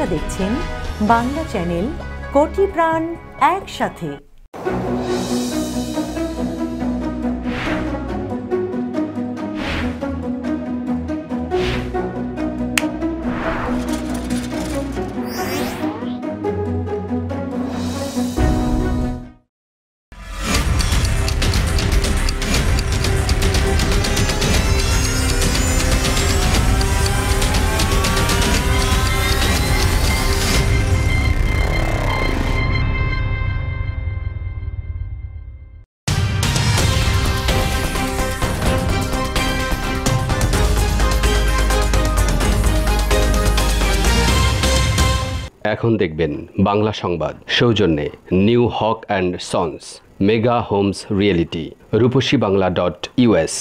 আপনারা দেখছেন বাংলা চ্যানেল কোটি প্রাণ একসাথে। এখন দেখবেন বাংলা সংবাদ সৌজন্যে New Haque and sons, Mega Homes Realty, Rupshi Bangla .us,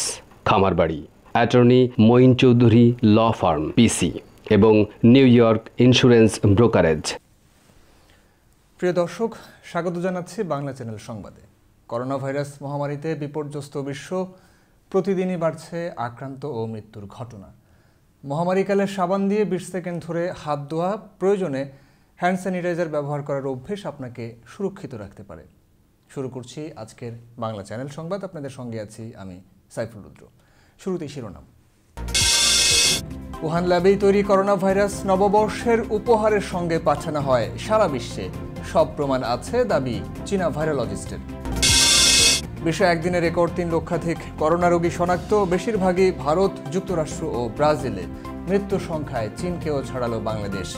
Khamarbari, attorney Moin Chowdhury law firm PC এবং নিউ ইয়র্ক ইন্স্যুরেন্স ব্রোকারেজ। প্রিয় দর্শক, স্বাগত জানাচ্ছি বাংলা চ্যানেল সংবাদে। করোনা ভাইরাস মহামারীতে বিপর্যস্ত বিশ্ব, প্রতিদিনই বাড়ছে আক্রান্ত ও মৃত্যুর ঘটনা। মহামারীকালে সাবান দিয়ে 20 সেকেন্ড ধরে হাত ধোয়া, প্রয়োজনে হ্যান্ড স্যানিটাইজার ব্যবহার করার অভ্যেস আপনাকে সুরক্ষিত রাখতে পারে। শুরু করছি আজকের বাংলা চ্যানেল সংবাদ। আপনাদের সঙ্গে আছি আমি সাইফুল রুদ্র। শুরুতেই শিরোনাম। উহান ল্যাবেই তৈরি করোনা ভাইরাস নববর্ষের উপহারের সঙ্গে পাঠানো হয় সারা বিশ্বে, সব প্রমাণ আছে দাবি চীনা ভাইরোলজিস্টের। বিশ্বে একদিনে রেকর্ড 3 লক্ষাধিক করোনা রোগী শনাক্ত, বেশিরভাগই ভারত, যুক্তরাষ্ট্র ও ব্রাজিলে। মৃত্যু সংখ্যায় চীনকেও ছাড়ালো বাংলাদেশ।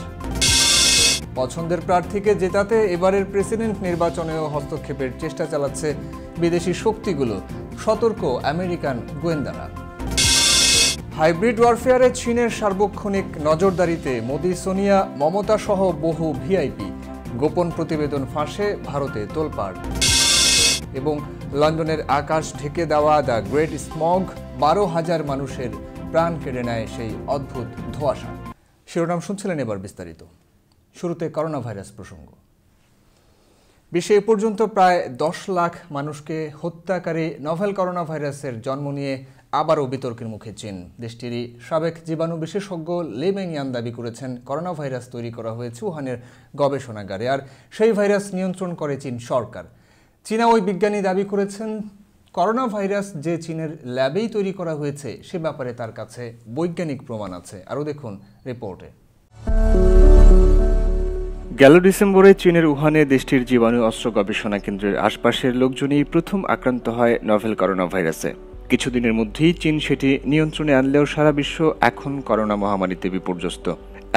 পছন্দের প্রার্থীকে জেতাতে এবারের প্রেসিডেন্ট নির্বাচনেও হস্তক্ষেপের চেষ্টা চালাচ্ছে বিদেশি শক্তিগুলো, সতর্ক আমেরিকান গোয়েন্দারা। হাইব্রিড ওয়ারফেয়ারে চীনের সার্বক্ষণিক নজরদারিতে মোদি, সোনিয়া, মমতা সহ বহু ভিআইপি। গোপন প্রতিবেদন ফাঁসে ভারতে তোলপাড়। এবং লন্ডনের আকাশ ঢেকে দেওয়া দ্য গ্রেট স্মগ, 12,000 মানুষের প্রাণ কেড়ে নেয় সেই অদ্ভুত ধোঁয়াশা। শিরোনাম শুনছিলেন, এবার বিস্তারিত। শুরুতে করোনা ভাইরাস প্রসঙ্গ। বিশ্বে এ পর্যন্ত প্রায় 10 লাখ মানুষকে হত্যাকারী নভেল করোনা ভাইরাসের জন্ম নিয়ে আবারও বিতর্কের মুখে চীন। দেশটিরই সাবেক জীবাণু বিশেষজ্ঞ লি মেংয়ান দাবি করেছেন, করোনা ভাইরাস তৈরি করা হয়েছে উহানের গবেষণাগারে, আর সেই ভাইরাস নিয়ন্ত্রণ করে চীন সরকার। চীনা ওই বিজ্ঞানী দাবি করেছেন, করোনা ভাইরাস যে চীনের ল্যাবেই তৈরি করা হয়েছে সে ব্যাপারে তার কাছে বৈজ্ঞানিক প্রমাণ আছে। আরও দেখুন রিপোর্টে। গেল ডিসেম্বরে চীনের উহানে দেশটির জীবাণু অস্ত্র গবেষণা কেন্দ্রের আশপাশের লোকজনই প্রথম আক্রান্ত হয় নভেল করোনা ভাইরাসে। কিছুদিনের মধ্যেই চীন সেটি নিয়ন্ত্রণে আনলেও সারা বিশ্ব এখন করোনা মহামারীতে বিপর্যস্ত।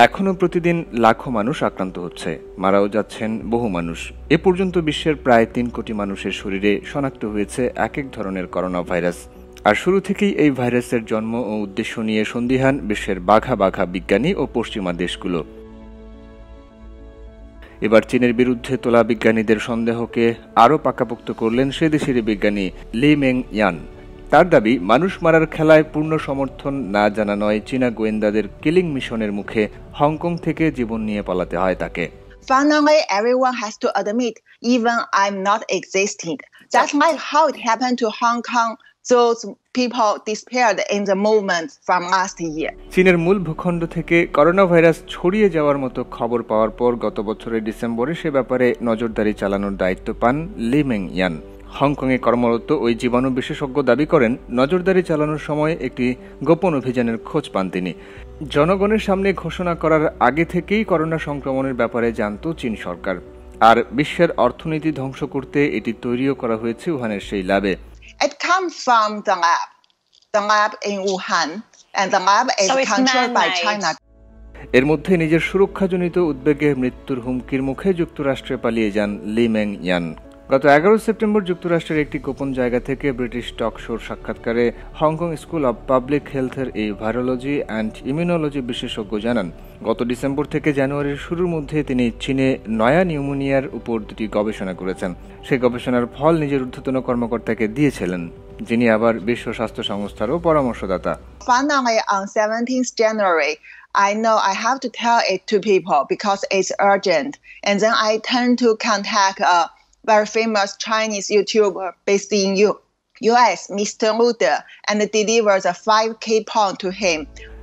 এখনও প্রতিদিন লাখো মানুষ আক্রান্ত হচ্ছে, মারাও যাচ্ছেন বহু মানুষ। এ পর্যন্ত বিশ্বের প্রায় 3 কোটি মানুষের শরীরে শনাক্ত হয়েছে এক এক ধরনের করোনা ভাইরাস। আর শুরু থেকেই এই ভাইরাসের জন্ম ও উদ্দেশ্য নিয়ে সন্দিহান বিশ্বের বাঘা বাঘা বিজ্ঞানী ও পশ্চিমা দেশগুলো। এবার চীনের বিরুদ্ধে তোলা বিজ্ঞানীদের সন্দেহকে আরও পাকাপোক্ত করলেন সে দেশের বিজ্ঞানী লি মেংয়ান। তার দাবি, মানুষ মারার খেলায় পূর্ণ সমর্থন না জানা নয় চীনা গোয়েন্দাদের কিলিং মিশনের মুখে হংকং থেকে জীবন নিয়ে পালাতে হয় তাকে। Finally, everyone has to admit, even I'm not existing. That's like how it happened to Hong Kong. Those people disappeared in the movement from last year. চীনের মূল ভূখণ্ড থেকে করোনা ভাইরাস ছড়িয়ে যাওয়ার মতো খবর পাওয়ার পর গত বছরের ডিসেম্বরে সে ব্যাপারে নজরদারি চালানোর দায়িত্ব পান লি মেংয়ান। হংকংয়ে কর্মরত ওই জীবাণু বিশেষজ্ঞ দাবি করেন, নজরদারি চালানোর সময় একটি গোপন অভিযানের খোঁজ পান তিনি। জনগণের সামনে ঘোষণা করার আগে থেকেই করোনা সংক্রমণের ব্যাপারে জানত চীন সরকার। আর বিশ্বের অর্থনীতি ধ্বংস করতে এটি তৈরিও করা হয়েছে উহানের সেই ল্যাবে। It comes from the lab in Wuhan, and the lab is controlled by China. এর মধ্যে নিজের সুরক্ষাজনিত উদ্বেগে মৃত্যুর হুমকির মুখে যুক্তরাষ্ট্রে পালিয়ে যান লি মেংয়ান। গত 11 সেপ্টেম্বর যুক্তরাষ্ট্রের একটি গোপন জায়গা থেকে ব্রিটিশ টক শোর সাক্ষাৎকারে হংকং স্কুল অব পাবলিক হেলথের এই ভাইরোলজি অ্যান্ড ইমিউনোলজি বিশেষজ্ঞ জানান, গত ডিসেম্বর থেকে জানুয়ারির শুরুর মধ্যে তিনি চীনে নয়া নিউমোনিয়ার উপর 2টি গবেষণা করেছেন। সেই গবেষণার ফল নিজের ঊর্ধ্বতন কর্মকর্তাকে দিয়েছিলেন, যিনি আবার বিশ্ব স্বাস্থ্য সংস্থারও পরামর্শদাতা। Finally, on 17th January, I know I have to tell it to people because it's urgent. And then I turned to contact a very famous Chinese YouTuber based in US, Mr. Lude, and delivered a 5K pound to him.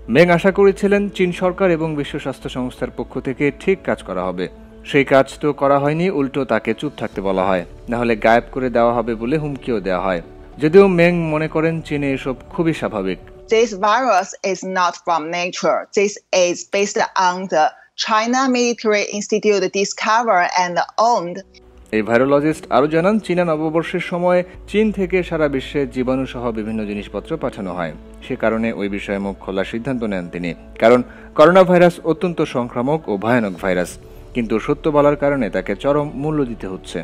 Meng আশা করেছিলেন চীন সরকার এবং বিশ্ব স্বাস্থ্য সংস্থার পক্ষ থেকে ঠিক কাজ করা হবে। সেই কাজ তো করা হয়নি, উল্টো তাকে চুপ থাকতে বলা হয়, না হলে গায়েব করে দেওয়া হবে বলে হুমকিও দেওয়া হয়। যদিও মেং মনে করেন চীনে এসব খুবই স্বাভাবিক। This virus is not from nature. This is based on the China Military Institute discovered and owned. এই ভাইরোলজিস্ট আরও জানান, চীনা নববর্ষের সময় চীন থেকে সারা বিশ্বে জীবাণু সহ বিভিন্ন জিনিসপত্র পাঠানো হয়। সে কারণে ওই বিষয়ে মুখ খোলার সিদ্ধান্ত নেন তিনি। কারণ করোনা ভাইরাস অত্যন্ত সংক্রামক ও ভয়ানক ভাইরাস, কিন্তু সত্য বলার কারণে তাকে চরম মূল্য দিতে হচ্ছে।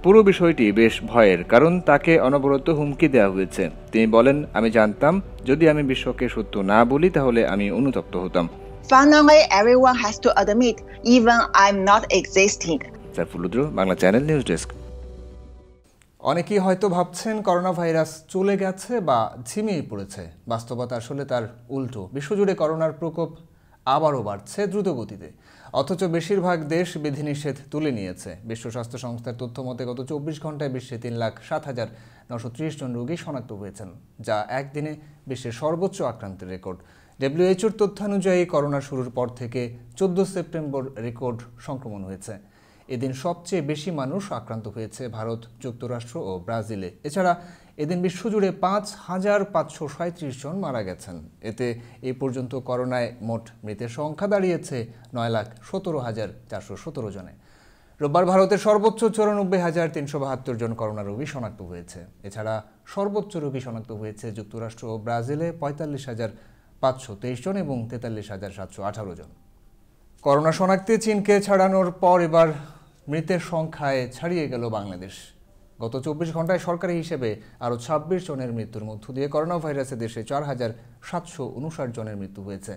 পুরো বিষয়টি বেশ ভয়ের, কারণ তাকে অনবরত হুমকি দেওয়া হয়েছে। তিনি বলেন, আমি জানতাম যদি আমি বিশ্বকে সত্য না বলি তাহলে আমি অনুতপ্ত হতাম। Finally, everyone has to admit, even I'm not existing. Bangla channel news desk. অনেকেই হয়তো ভাবছেন করোনা ভাইরাস চলে গেছে বা ঝিমিয়ে পড়েছে। বাস্তবতা আসলে তার উল্টো। বিশ্বজুড়ে করোনার প্রকোপ আবারও বাড়ছে দ্রুত গতিতে, অথচ বেশিরভাগ দেশ বিধিনিষেধ তুলে নিয়েছে। বিশ্ব স্বাস্থ্য সংস্থার তথ্য মতে গত 24 ঘন্টায় বিশ্বে 3,07,930 জন রোগী শনাক্ত হয়েছেন, যা একদিনে বিশ্বের সর্বোচ্চ আক্রান্তের রেকর্ড। WHO-র তথ্যানুযায়ী করোনা শুরুর পর থেকে 14 সেপ্টেম্বর রেকর্ড সংক্রমণ হয়েছে। এদিন সবচেয়ে বেশি মানুষ আক্রান্ত হয়েছে ভারত, যুক্তরাষ্ট্র ও ব্রাজিলে। এছাড়া এদিন বিশ্বজুড়ে 5,537 জন মারা গেছেন। এতে এই পর্যন্ত করোনায় মোট মৃতের সংখ্যা দাঁড়িয়েছে 9,17,417 জনে। রোববার ভারতের সর্বোচ্চ 94,372 জন করোনা রোগী শনাক্ত হয়েছে। এছাড়া সর্বোচ্চ রোগী শনাক্ত হয়েছে যুক্তরাষ্ট্র ও ব্রাজিলে 45,523 জন এবং 43,718 জন। করোনা শনাক্তে চীনকে ছাড়ানোর পর এবার মৃতের সংখ্যায় ছাড়িয়ে গেল বাংলাদেশ। গত 24 ঘন্টায় সরকারি হিসেবে আরও 26 জনের মৃত্যুর মধ্য দিয়ে করোনা ভাইরাসে দেশে 4,759 জনের মৃত্যু হয়েছে।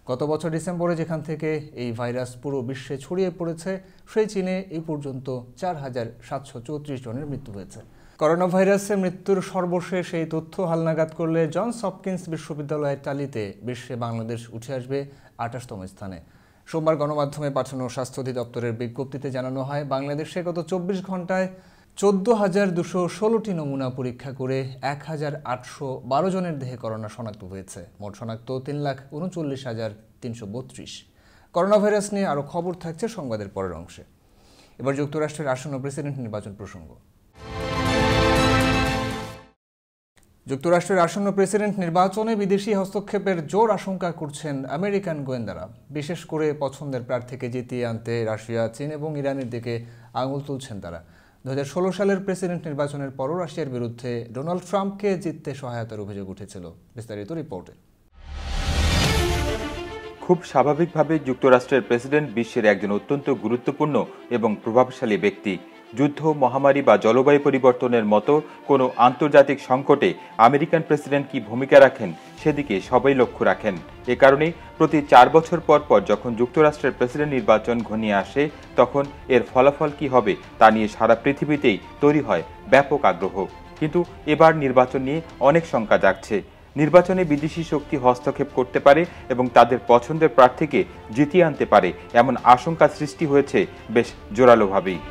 গত বছর ডিসেম্বরে যেখান থেকে এই ভাইরাস পুরো বিশ্বে ছড়িয়ে পড়েছে, সেই চীনে এই পর্যন্ত 4,734 জনের মৃত্যু হয়েছে। করোনা ভাইরাসে মৃত্যুর সর্বশেষ এই তথ্য হালনাগাদ করলে জনস হপকিন্স বিশ্ববিদ্যালয়ের তালিতে বিশ্বে বাংলাদেশ উঠে আসবে 28তম স্থানে। সোমবার গণমাধ্যমে পাঠানো স্বাস্থ্য অধিদপ্তরের বিজ্ঞপ্তিতে জানানো হয়, বাংলাদেশে গত 24 ঘন্টায় 14,216টি নমুনা পরীক্ষা করে 1,812 জনের দেহে করোনা শনাক্ত হয়েছে। মোট শনাক্ত 3,39,332। করোনা ভাইরাস নিয়ে আরও খবর থাকছে সংবাদের পরের অংশে। এবার যুক্তরাষ্ট্রের আসন্ন প্রেসিডেন্ট নির্বাচন প্রসঙ্গ। যুক্তরাষ্ট্রের আসন্ন প্রেসিডেন্ট নির্বাচনে বিদেশি হস্তক্ষেপের জোর আশঙ্কা করছেন আমেরিকান গোয়েন্দারা। বিশেষ করে পছন্দের প্রার্থীকে জিতিয়ে আনতে রাশিয়া, চীন এবং ইরানের দিকে আঙুল তুলছেন তারা। 2016 সালের প্রেসিডেন্ট নির্বাচনের পরও রাশিয়ার বিরুদ্ধে ডোনাল্ড ট্রাম্পকে জিততে সহায়তার অভিযোগ উঠেছিল। বিস্তারিত রিপোর্টে। খুব স্বাভাবিকভাবে যুক্তরাষ্ট্রের প্রেসিডেন্ট বিশ্বের একজন অত্যন্ত গুরুত্বপূর্ণ এবং প্রভাবশালী ব্যক্তি। যুদ্ধ, মহামারী বা জলবায়ু পরিবর্তনের মতো কোনো আন্তর্জাতিক সংকটে আমেরিকান প্রেসিডেন্ট কি ভূমিকা রাখেন সেদিকে সবাই লক্ষ্য রাখেন। এ কারণে প্রতি 4 বছর পর পর যখন যুক্তরাষ্ট্রের প্রেসিডেন্ট নির্বাচন ঘনিয়ে আসে, তখন এর ফলাফল কি হবে তা নিয়ে সারা পৃথিবীতেই তৈরি হয় ব্যাপক আগ্রহ। কিন্তু এবার নির্বাচন নিয়ে অনেক শঙ্কা জাগছে। নির্বাচনে বিদেশি শক্তি হস্তক্ষেপ করতে পারে এবং তাদের পছন্দের প্রার্থীকে জিতিয়ে আনতে পারে, এমন আশঙ্কা সৃষ্টি হয়েছে বেশ জোরালোভাবেই।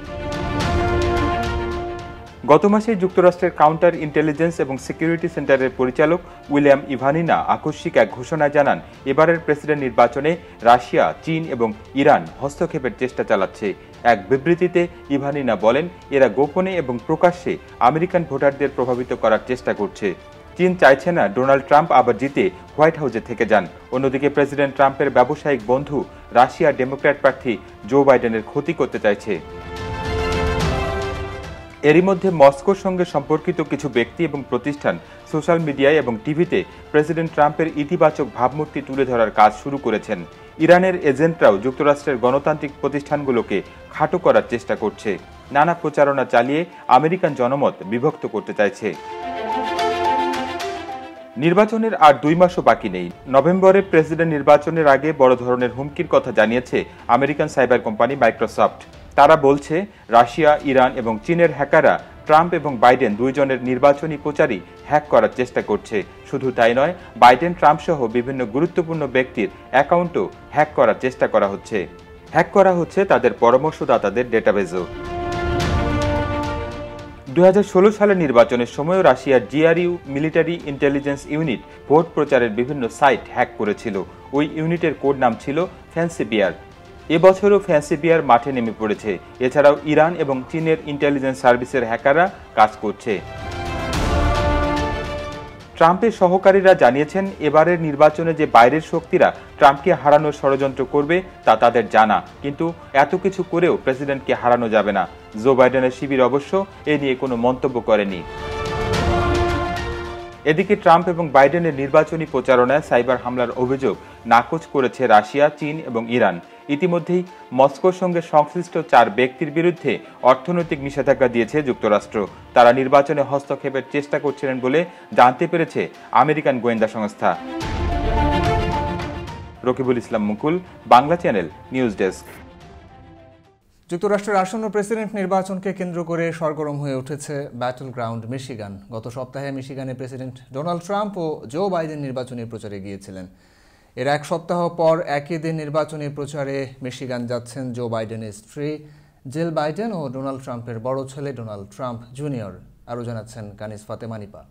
গত মাসে যুক্তরাষ্ট্রের কাউন্টার ইন্টেলিজেন্স এবং সিকিউরিটি সেন্টারের পরিচালক উইলিয়াম ইভানিনা আকস্মিক এক ঘোষণায় জানান, এবারের প্রেসিডেন্ট নির্বাচনে রাশিয়া, চীন এবং ইরান হস্তক্ষেপের চেষ্টা চালাচ্ছে। এক বিবৃতিতে ইভানিনা বলেন, এরা গোপনে এবং প্রকাশ্যে আমেরিকান ভোটারদের প্রভাবিত করার চেষ্টা করছে। চীন চাইছে না ডোনাল্ড ট্রাম্প আবার জিতে হোয়াইট হাউসে থেকে যান। অন্যদিকে প্রেসিডেন্ট ট্রাম্পের ব্যবসায়িক বন্ধু রাশিয়ার ডেমোক্র্যাট প্রার্থী জো বাইডেনের ক্ষতি করতে চাইছে। এরই মধ্যে মস্কোর সঙ্গে সম্পর্কিত কিছু ব্যক্তি এবং প্রতিষ্ঠান সোশ্যাল মিডিয়ায় এবং টিভিতে প্রেসিডেন্ট ট্রাম্পের ইতিবাচক ভাবমূর্তি তুলে ধরার কাজ শুরু করেছেন। ইরানের এজেন্টরাও যুক্তরাষ্ট্রের গণতান্ত্রিক প্রতিষ্ঠানগুলোকে খাটো করার চেষ্টা করছে। নানা প্রচারণা চালিয়ে আমেরিকান জনমত বিভক্ত করতে চাইছে। নির্বাচনের আর 2 মাসও বাকি নেই। নভেম্বরে প্রেসিডেন্ট নির্বাচনের আগে বড় ধরনের হুমকির কথা জানিয়েছে আমেরিকান সাইবার কোম্পানি মাইক্রোসফট। তারা বলছে, রাশিয়া, ইরান এবং চীনের হ্যাকাররা ট্রাম্প এবং বাইডেন দুইজনের নির্বাচনী প্রচারই হ্যাক করার চেষ্টা করছে। শুধু তাই নয়, বাইডেন, ট্রাম্প সহ বিভিন্ন গুরুত্বপূর্ণ ব্যক্তির অ্যাকাউন্টও হ্যাক করার চেষ্টা করা হচ্ছে। হ্যাক করা হচ্ছে তাদের পরামর্শদাতাদের ডেটাবেজও। 2016 সালের নির্বাচনের সময় রাশিয়ার GRU military intelligence unit vote প্রচারের বিভিন্ন সাইট হ্যাক করেছিল। ওই ইউনিটের কোড নাম ছিল ফ্যান্সি বিয়ার। এবছরও ফ্যান্সি বিয়ার মাঠে নেমে পড়েছে। এছাড়াও ইরান এবং চীনের ইন্টেলিজেন্স সার্ভিসের হ্যাকাররা কাজ করছে। ট্রাম্পের সহকারীরা জানিয়েছেন, এবারের নির্বাচনে যে বাইরের শক্তিরা ট্রাম্পকে হারানোর ষড়যন্ত্র করবে তা তাদের জানা, কিন্তু এত কিছু করেও প্রেসিডেন্টকে হারানো যাবে না। জো বাইডেনের শিবির অবশ্য এ নিয়ে কোনো মন্তব্য করেনি। এদিকে ট্রাম্প এবং বাইডেনের নির্বাচনী প্রচারণায় সাইবার হামলার অভিযোগ নাকচ করেছে রাশিয়া, চীন এবং ইরান। ইতিমধ্যেই মস্কোর সঙ্গে সংশ্লিষ্ট 4 ব্যক্তির বিরুদ্ধে অর্থনৈতিক নিষেধাজ্ঞা দিয়েছে যুক্তরাষ্ট্র। তারা নির্বাচনে হস্তক্ষেপের চেষ্টা করছিলেন বলে জানতে পেরেছে আমেরিকান গোয়েন্দা সংস্থা। Rakibul Islam Mukul, Bangla channel, news desk. যুক্তরাষ্ট্রের আসন্ন প্রেসিডেন্ট নির্বাচনকে কেন্দ্র করে সরগরম হয়ে উঠেছে ব্যাটল গ্রাউন্ড মিশিগান। গত সপ্তাহে মিশিগানে প্রেসিডেন্ট ডোনাল্ড ট্রাম্প ও জো বাইডেন নির্বাচনী প্রচারে গিয়েছিলেন। এর এক সপ্তাহ পর একই দিন নির্বাচনী প্রচারে মিশিগান যাচ্ছেন জো বাইডেনের স্ত্রী জিল বাইডেন ও ডোনাল্ড ট্রাম্পের বড় ছেলে ডোনাল্ড ট্রাম্প জুনিয়র। আরও জানাচ্ছেন কানিজ ফাতেমা নিপা।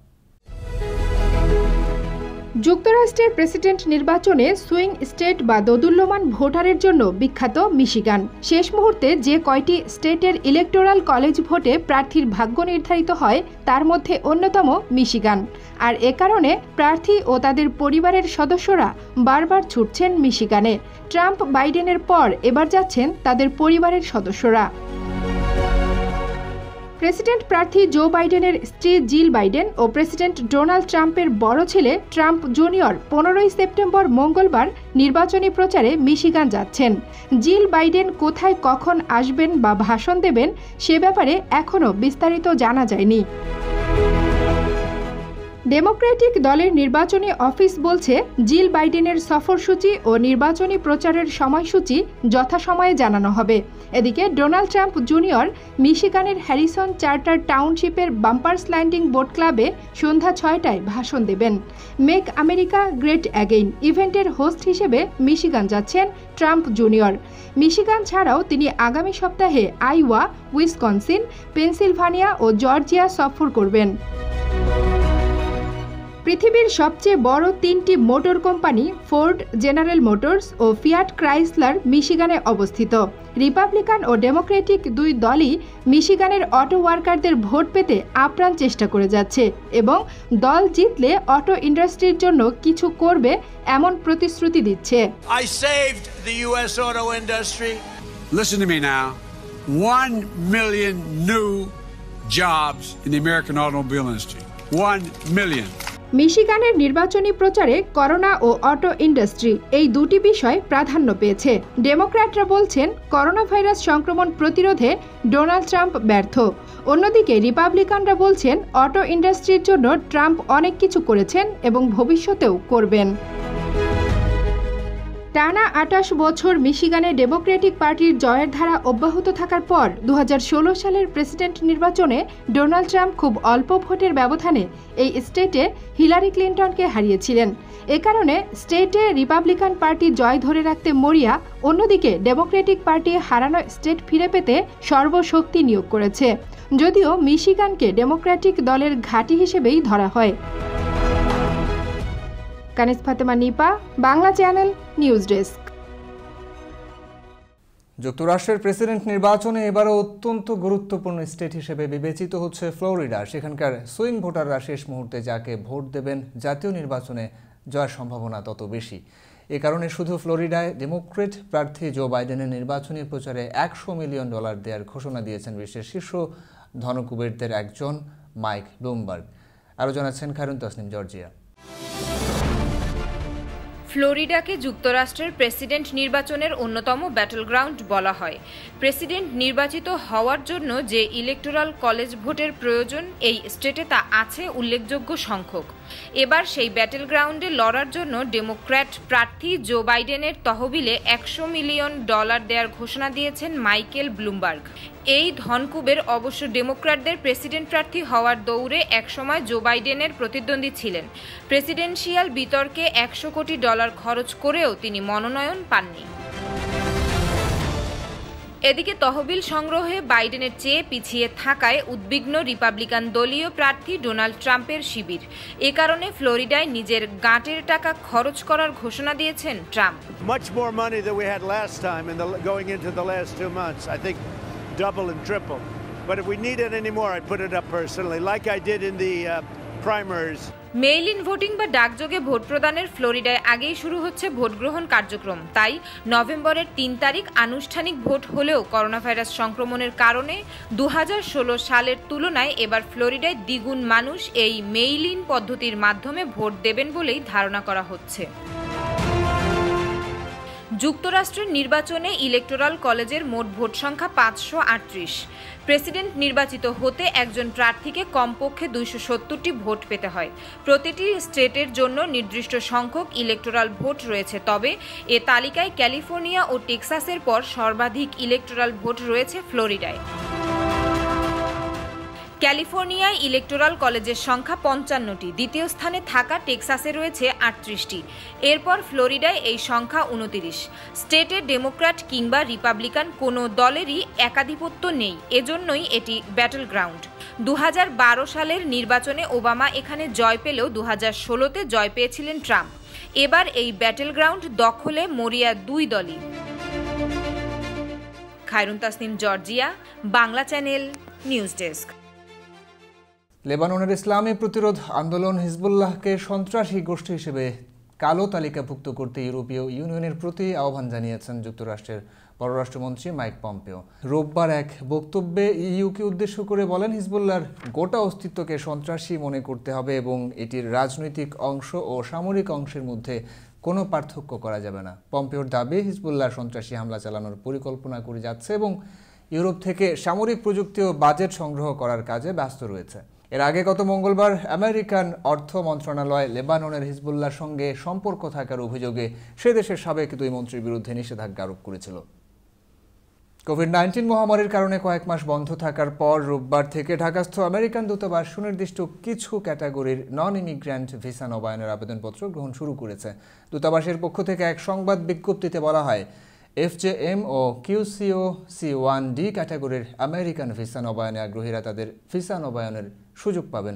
যুক্তরাষ্ট্রের প্রেসিডেন্ট নির্বাচনে সুইং স্টেট বা দোদুল্যমান ভোটারের জন্য বিখ্যাত মিশিগান। শেষ মুহূর্তে যে কয়টি স্টেটের ইলেকটোরাল কলেজ ভোটে প্রার্থীর ভাগ্য নির্ধারিত হয় তার মধ্যে অন্যতম মিশিগান। আর এ কারণে প্রার্থী ও তাদের পরিবারের সদস্যরা বারবার ছুটছেন মিশিগানে। ট্রাম্প বাইডেনের পর এবার যাচ্ছেন তাদের পরিবারের সদস্যরা। প্রেসিডেন্ট প্রার্থী জো বাইডেনের স্ত্রী জিল বাইডেন ও প্রেসিডেন্ট ডোনাল্ড ট্রাম্পের বড় ছেলে ট্রাম্প জুনিয়র 15 সেপ্টেম্বর মঙ্গলবার নির্বাচনী প্রচারে মিশিগান যাচ্ছেন। জিল বাইডেন কোথায় কখন আসবেন বা ভাষণ দেবেন সে ব্যাপারে এখনও বিস্তারিত জানা যায়নি। ডেমোক্রেটিক দলের নির্বাচনী অফিস বলছে জিল বাইডেনের সফরসূচি ও নির্বাচনী প্রচারের সময়সূচি যথাসময়ে জানানো হবে। এদিকে ডোনাল্ড ট্রাম্প জুনিয়র মিশিগানের হ্যারিসন চার্টার টাউনশিপের বাম্পার্স ল্যান্ডিং বোট ক্লাবে সন্ধ্যা 6টায় ভাষণ দেবেন। মেক আমেরিকা গ্রেট অ্যাগেইন ইভেন্টের হোস্ট হিসেবে মিশিগান যাচ্ছেন ট্রাম্প জুনিয়র। মিশিগান ছাড়াও তিনি আগামী সপ্তাহে আইওয়া, উইসকনসিন, পেনসিলভানিয়া ও জর্জিয়া সফর করবেন। পৃথিবীর সবচেয়ে বড় 3টি motor company Ford, General Motors ও ফিয়াট ক্রাইসলার মিশিগানে অবস্থিত। রিপাবলিকান ও ডেমোক্রেটিক দুই দলই মিশিগানের অটো ওয়ার্কারদের ভোট পেতে আপ্রাণ চেষ্টা করে যাচ্ছে এবং দল জিতলে অটো ইন্ডাস্ট্রির জন্য কিছু করবে এমন প্রতিশ্রুতি দিচ্ছে। I saved the US auto industry. Listen to me now. 1 million new jobs in the American automobile industry. 1 million. মিশিগানের নির্বাচনী প্রচারে করোনা ও অটো ইন্ডাস্ট্রি এই দুটি বিষয় প্রাধান্য পেয়েছে। ডেমোক্র্যাটরা বলছেন করোনা ভাইরাস সংক্রমণ প্রতিরোধে ডোনাল্ড ট্রাম্প ব্যর্থ। অন্যদিকে রিপাবলিকানরা বলছেন অটো ইন্ডাস্ট্রির জন্য ট্রাম্প অনেক কিছু করেছেন এবং ভবিষ্যতেও করবেন। টানা 28 বছর মিশিগানে ডেমোক্রেটিক পার্টির জয়ের ধারা অব্যাহত থাকার পর 2016 সালের প্রেসিডেন্ট নির্বাচনে ডোনাল্ড ট্রাম্প খুব অল্প ভোটের ব্যবধানে এই স্টেটে হিলারি ক্লিন্টনকে হারিয়েছিলেন। এ কারণে স্টেটে রিপাবলিকান পার্টি জয় ধরে রাখতে মরিয়া। অন্যদিকে ডেমোক্রেটিক পার্টি হারানো স্টেট ফিরে পেতে সর্বশক্তি নিয়োগ করেছে, যদিও মিশিগানকে ডেমোক্রেটিক দলের ঘাঁটি হিসেবেই ধরা হয়। Kaniz Fatema Nipa, Bangla channel, news desk. যুক্তরাষ্ট্রের প্রেসিডেন্ট নির্বাচনে এবারও অত্যন্ত গুরুত্বপূর্ণ স্টেট হিসেবে বিবেচিত হচ্ছে ফ্লোরিডা। সেখানকার সুইং ভোটাররা শেষ মুহূর্তে যাকে ভোট দেবেন জাতীয় নির্বাচনে জয়ের সম্ভাবনা তত বেশি। এ কারণে শুধু ফ্লোরিডায় ডেমোক্রেট প্রার্থী জো বাইডেনের নির্বাচনী প্রচারে $100 মিলিয়ন দেওয়ার ঘোষণা দিয়েছেন বিশ্বের শীর্ষ ধনকুবেরদের একজন মাইক ব্লুমবার্গ। আরও জানাচ্ছেন খায়রুন তাসনিম, জর্জিয়া। ফ্লোরিডাকে যুক্তরাষ্ট্রের প্রেসিডেন্ট নির্বাচনের অন্যতম ব্যাটল গ্রাউন্ড বলা হয়। প্রেসিডেন্ট নির্বাচিত হওয়ার জন্য যে ইলেকটোরাল কলেজ ভোটের প্রয়োজন এই স্টেটে তা আছে উল্লেখযোগ্য সংখ্যক। এবার সেই ব্যাটল গ্রাউন্ডে লড়ার জন্য ডেমোক্র্যাট প্রার্থী জো বাইডেনের তহবিলে $100 মিলিয়ন দেওয়ার ঘোষণা দিয়েছেন মাইকেল ব্লুমবার্গ। এই ধনকুবের অবশ্য ডেমোক্র্যাটদের প্রেসিডেন্ট প্রার্থী হওয়ার দৌড়ে একসময় জো বাইডেনের প্রতিদ্বন্দ্বী ছিলেন। প্রেসিডেন্সিয়াল বিতর্কে $100 কোটি খরচ করেও তিনি মনোনয়ন পাননি। এদিকে তহবিল সংগ্রহে বাইডেনের চেয়ে পিছিয়ে থাকায় উদ্বিগ্ন রিপাবলিকান দলীয় প্রার্থী ডোনাল্ড ট্রাম্পের শিবির। এ কারণে ফ্লোরিডায় নিজের গাঁটের টাকা খরচ করার ঘোষণা দিয়েছেন Trump. Much more money than we had last time and going into the last 2 months. I think double and triple. But if we need it anymore, I'd put it up personally, like I did in the primaries. Mail in voting বা ডাকযোগে vote প্রদানের ফ্লোরিডায় আগেই শুরু হচ্ছে vote গ্রহণ কার্যক্রম। তাই নভেম্বরের 3 তারিখ আনুষ্ঠানিক ভোট হলেও করোনাভাইরাস সংক্রমণের কারণে 2016 সালের তুলনায় এবার ফ্লোরিডায় দ্বিগুণ মানুষ এই মেইল ইন পদ্ধতির মাধ্যমে ভোট দেবেন বলেই ধারণা করা হচ্ছে। যুক্তরাষ্ট্রের নির্বাচনে ইলেকটোরাল কলেজের মোট ভোট সংখ্যা 538। প্রেসিডেন্ট নির্বাচিত হতে একজন প্রার্থীকে কমপক্ষে 270টি ভোট পেতে হয়। প্রতিটি স্টেটের জন্য নির্দিষ্ট সংখ্যক ইলেকটোরাল ভোট রয়েছে, তবে এ তালিকায় ক্যালিফোর্নিয়া ও টেক্সাসের পর সর্বাধিক ইলেকটোরাল ভোট রয়েছে ফ্লোরিডায়। ক্যালিফোর্নিয়ায় ইলেকটোরাল কলেজের সংখ্যা 55টি, দ্বিতীয় স্থানে থাকা টেক্সাসে রয়েছে 38টি, এরপর ফ্লোরিডায় এই সংখ্যা 29। স্টেটে ডেমোক্র্যাট কিংবা রিপাবলিকান কোনো দলেরই একাধিপত্য নেই, এজন্যই এটি ব্যাটল গ্রাউন্ড। 2012 সালের নির্বাচনে ওবামা এখানে জয় পেলেও 2016তে জয় পেয়েছিলেন ট্রাম্প। এবার এই ব্যাটল গ্রাউন্ড দখলে মরিয়া দুই দলই। Khairun Tasnim, Georgia, Bangla channel, news desk. লেবাননের ইসলামী প্রতিরোধ আন্দোলন হিজবুল্লাহকে সন্ত্রাসী গোষ্ঠী হিসেবে কালো তালিকাভুক্ত করতে ইউরোপীয় ইউনিয়নের প্রতি আহ্বান জানিয়েছেন যুক্তরাষ্ট্রের পররাষ্ট্রমন্ত্রী মাইক পম্পেও। রোববার এক বক্তব্যে ইইউকে উদ্দেশ্য করে বলেন, হিজবুল্লাহর গোটা অস্তিত্বকে সন্ত্রাসী মনে করতে হবে এবং এটির রাজনৈতিক অংশ ও সামরিক অংশের মধ্যে কোনো পার্থক্য করা যাবে না। পম্পেওর দাবি, হিজবুল্লাহ সন্ত্রাসী হামলা চালানোর পরিকল্পনা করে যাচ্ছে এবং ইউরোপ থেকে সামরিক প্রযুক্তি ও বাজেট সংগ্রহ করার কাজে ব্যস্ত রয়েছে। এর আগে গত মঙ্গলবার আমেরিকান অর্থ মন্ত্রণালয় লেবাননের হিজবুল্লাহর সঙ্গে সম্পর্ক থাকার অভিযোগে সে দেশের সাবেক দুই মন্ত্রীর বিরুদ্ধে নিষেধাজ্ঞা আরোপ করেছিল। কোভিড-19 মহামারীর কারণে কয়েক মাস বন্ধ থাকার পর রোববার থেকে ঢাকাস্থ আমেরিকান দূতাবাস সুনির্দিষ্ট কিছু ক্যাটাগরির নন ইমিগ্র্যান্ট ভিসা নবায়নের আবেদনপত্র গ্রহণ শুরু করেছে। দূতাবাসের পক্ষ থেকে এক সংবাদ বিজ্ঞপ্তিতে বলা হয়, এফজেএম ও কিউসিও C1D ক্যাটাগরির আমেরিকান ভিসা নবায়নে আগ্রহীরা তাদের ভিসা নবায়নের সুযোগ পাবেন।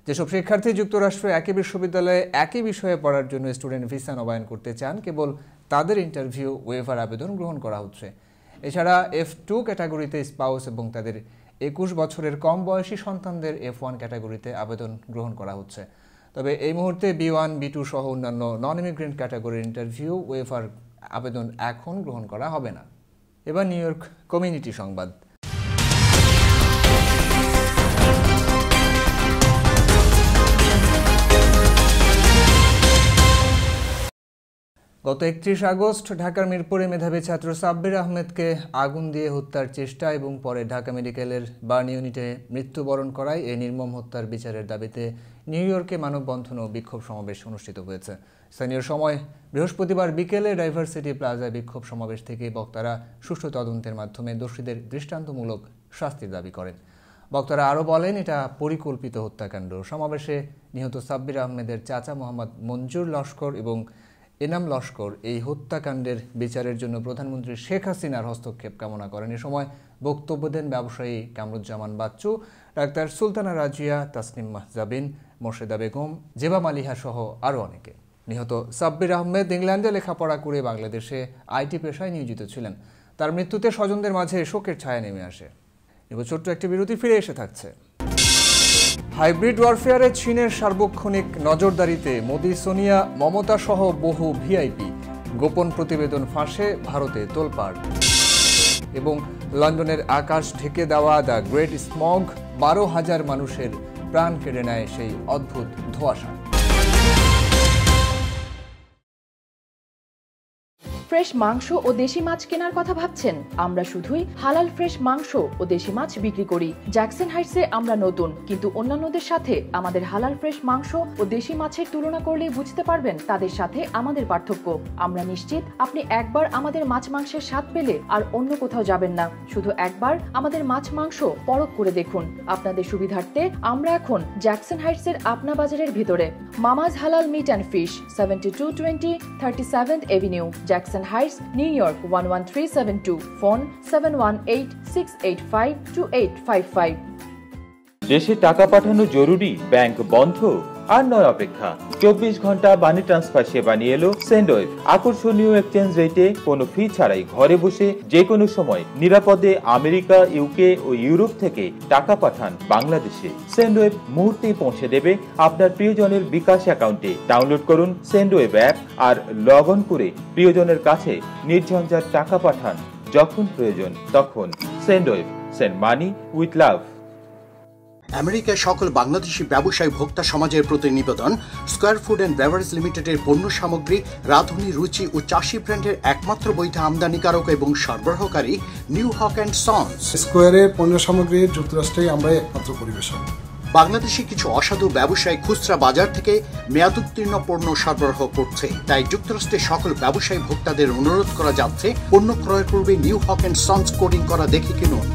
যেসব শিক্ষার্থী যুক্তরাষ্ট্রে একই বিশ্ববিদ্যালয়ে একই বিষয়ে পড়ার জন্য স্টুডেন্ট ভিসা নবায়ন করতে চান, কেবল তাদের ইন্টারভিউ ওয়েভার আবেদন গ্রহণ করা হচ্ছে। এছাড়া F2 ক্যাটাগরিতে স্পাউস এবং তাদের 21 বছরের কম বয়সী সন্তানদের F1 ক্যাটাগরিতে আবেদন গ্রহণ করা হচ্ছে। তবে এই মুহূর্তে B1, B2 সহ অন্যান্য নন ইমিগ্রেন্ট ক্যাটাগরির ইন্টারভিউ ওয়েভার আবেদন এখন গ্রহণ করা হবে না। এবার নিউ ইয়র্ক কমিউনিটি সংবাদ। গত 31 আগস্ট ঢাকার মিরপুরে মেধাবী ছাত্র সাব্বির আহমেদকে আগুন দিয়ে হত্যার চেষ্টা এবং পরে ঢাকা মেডিকেলের বার্ন ইউনিটে মৃত্যুবরণ করায় এই নির্মম হত্যার বিচারের দাবিতে নিউ ইয়র্কে মানববন্ধন ও বিক্ষোভ সমাবেশ অনুষ্ঠিত হয়েছে। স্থানীয় সময় বৃহস্পতিবার বিকেলে ডাইভার্সিটি প্লাজায় বিক্ষোভ সমাবেশ থেকে বক্তারা সুষ্ঠু তদন্তের মাধ্যমে দোষীদের দৃষ্টান্তমূলক শাস্তির দাবি করেন। বক্তারা আরও বলেন, এটা পরিকল্পিত হত্যাকাণ্ড। সমাবেশে নিহত সাব্বির আহমেদের চাচা মোহাম্মদ মঞ্জুর লস্কর এবং এনাম লস্কর এই হত্যাকাণ্ডের বিচারের জন্য প্রধানমন্ত্রী শেখ হাসিনার হস্তক্ষেপ কামনা করেন। এ সময় বক্তব্য দেন ব্যবসায়ী কামরুজ্জামান বাচ্চু, ডাক্তার সুলতানা রাজিয়া, তাসনিম মাহজাবিন, মোর্শেদা বেগম, জেবা মালিহা সহ আরও অনেকে। নিহত সাব্বির আহমেদ ইংল্যান্ডে লেখাপড়া করে বাংলাদেশে আইটি পেশায় নিয়োজিত ছিলেন। তার মৃত্যুতে স্বজনদের মাঝে শোকের ছায়া নেমে আসে। এবার ছোট্ট একটি বিরতি, ফিরে এসে থাকছে। হাইব্রিড ওয়ারফেয়ারে চীনের সার্বক্ষণিক নজরদারিতে মোদি, সোনিয়া, মমতা সহ বহু ভিআইপি। গোপন প্রতিবেদন ফাঁসে ভারতে তোলপাড়। এবং লন্ডনের আকাশ ঢেকে দেওয়া দ্য গ্রেট স্মগ, 12,000 মানুষের প্রাণ কেড়ে নেয় সেই অদ্ভুত ধোঁয়াশা। ফ্রেশ মাংস ও দেশি মাছ কেনার কথা ভাবছেন? আমরা শুধুই হালাল ফ্রেশ মাংস ও দেশি মাছ বিক্রি করি। জ্যাকসন হাইটসে আমরা নতুন, কিন্তু অন্যান্যদের সাথে আমাদের হালাল ফ্রেশ মাংস ও দেশি মাছের তুলনা করলেই বুঝতে পারবেন তাদের সাথে আমাদের পার্থক্য। আমরা নিশ্চিত আপনি একবার আমাদের মাছ মাংসের স্বাদ পেলে আর অন্য কোথাও যাবেন না। শুধু একবার আমাদের মাছ মাংস পরখ করে দেখুন। আপনাদের সুবিধার্থে আমরা এখন জ্যাকসন হাইটসের আপনা বাজারের ভিতরে। Mama's halal meat and fish, 7220 37th avenue, Jackson Jackson Heights, New York 11372, phone 7186852855। দেশে টাকা পাঠানো জরুরি, ব্যাংক বন্ধ, আর নয় অপেক্ষা। 24 ঘন্টা মানি ট্রান্সফার সেবা নিয়ে এলো সেন্ডওয়েভ। আকর্ষণীয় এক্সচেঞ্জ রেটে কোনো ফি ছাড়াই ঘরে বসে যে কোনো সময় নিরাপদে আমেরিকা, ইউকে ও ইউরোপ থেকে টাকা পাঠান বাংলাদেশে। সেন্ডওয়েভ মুহূর্তেই পৌঁছে দেবে আপনার প্রিয়জনের বিকাশ অ্যাকাউন্টে। ডাউনলোড করুন সেন্ডওয়েভ অ্যাপ আর লগ অন করে প্রিয়জনের কাছে নির্ঝঞ্ঝাট টাকা পাঠান যখন প্রয়োজন তখন। Sendwave, send money with love. আমেরিকায় সকল বাংলাদেশি ব্যবসায়ী ভোক্তা সমাজের প্রতি নিবেদন, স্কয়ার ফুড অ্যান্ড বেভারেজ লিমিটেডের পণ্য সামগ্রী, রাঁধুনি, রুচি ও চাষি ব্র্যান্ডের একমাত্র বৈধ আমদানিকারক এবং সরবরাহকারী নিউ হক অ্যান্ড সন্স। স্কয়ারের পণ্য সামগ্রীর যুক্তরাষ্ট্রেই আমরাই একমাত্র পরিবেশক। বাংলাদেশে কিছু অসাধু ব্যবসায়ী খুচরা বাজার থেকে মেয়াদোত্তীর্ণ পণ্য সরবরাহ করছে, তাই যুক্তরাষ্ট্রের সকল ব্যবসায়ী ভোক্তাদের অনুরোধ করা যাচ্ছে পণ্য ক্রয়ের পূর্বে new Haque and sons coding করা দেখে কিনুন।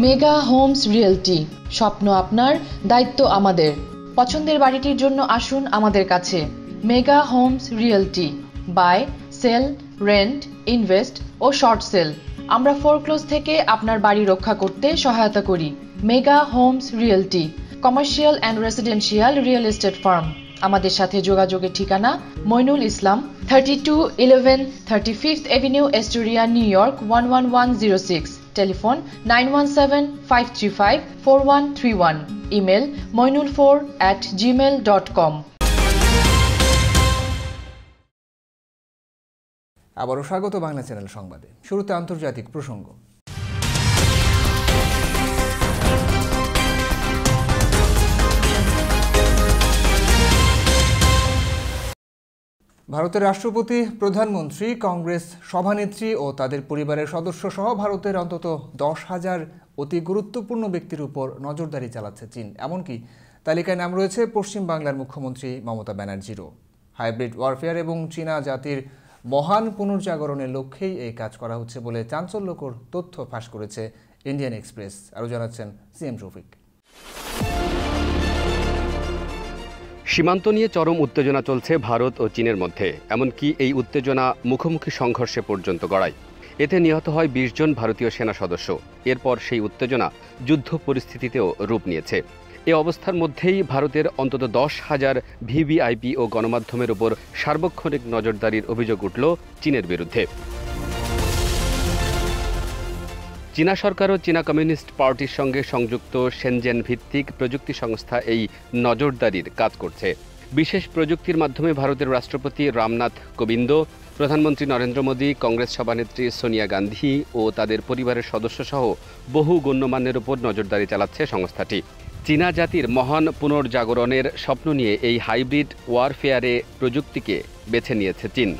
মেগা হোমস রিয়েলটি, স্বপ্ন আপনার, দায়িত্ব আমাদের। পছন্দের বাড়িটির জন্য আসুন আমাদের কাছে। Mega Homes Realty, buy, sell, rent, invest ও শর্ট সেল। আমরা ফোরক্লোজ থেকে আপনার বাড়ি রক্ষা করতে সহায়তা করি। Mega Homes Realty, commercial and residential real estate firm. আমাদের সাথে যোগাযোগের ঠিকানা Moinul Islam, 3211 35th Avenue, Astoria, New York 11106। Telephone 9175354131। Email moinul4@gmail.com। আবারও স্বাগত বাংলা চ্যানেল সংবাদে। শুরুতে আন্তর্জাতিক প্রসঙ্গ। ভারতের রাষ্ট্রপতি, প্রধানমন্ত্রী, কংগ্রেস সভানেত্রী ও তাদের পরিবারের সদস্য সহ ভারতের অন্তত 10,000 অতি গুরুত্বপূর্ণ ব্যক্তির উপর নজরদারি চালাচ্ছে চীন। এমনকি তালিকায় নাম রয়েছে পশ্চিম বাংলার মুখ্যমন্ত্রী মমতা ব্যানার্জিরও। হাইব্রিড ওয়ারফেয়ার এবং চীনা জাতির মহান পুনর্জাগরণের লক্ষ্যেই এই কাজ করা হচ্ছে বলে চাঞ্চল্যকর তথ্য ফাঁস করেছে ইন্ডিয়ান এক্সপ্রেস। আরও জানাচ্ছেন সিএম রফিক। সীমান্ত নিয়ে চরম উত্তেজনা চলছে ভারত ও চীনের মধ্যে। এমনকি এই উত্তেজনা মুখোমুখি সংঘর্ষে পর্যন্ত গড়ায়। এতে নিহত হয় 20 জন ভারতীয় সেনা সদস্য। এরপর সেই উত্তেজনা যুদ্ধ পরিস্থিতিতেও রূপ নিয়েছে। এ অবস্থার মধ্যেই ভারতের অন্তত 10,000 ভিভিআইপি ও গণমাধ্যমের উপর সার্বক্ষণিক নজরদারির অভিযোগ উঠল চীনের বিরুদ্ধে। চীনা সরকার ও চীনা কমিউনিস্ট পার্টির সঙ্গে সংযুক্ত শেনজেন ভিত্তিক প্রযুক্তি সংস্থা এই নজরদারির কাজ করছে। বিশেষ প্রযুক্তির মাধ্যমে ভারতের রাষ্ট্রপতি রামনাথ কোবিন্দ, প্রধানমন্ত্রী নরেন্দ্র মোদী, কংগ্রেস সভানেত্রী সোনিয়া গান্ধী ও তাদের পরিবারের সদস্যসহ বহু গণ্যমান্যের উপর নজরদারি চালাচ্ছে সংস্থাটি। চীনা জাতির মহান পুনর্জাগরণের স্বপ্ন নিয়ে এই হাইব্রিড ওয়ারফেয়ারে প্রযুক্তিকে বেছে নিয়েছে চীন।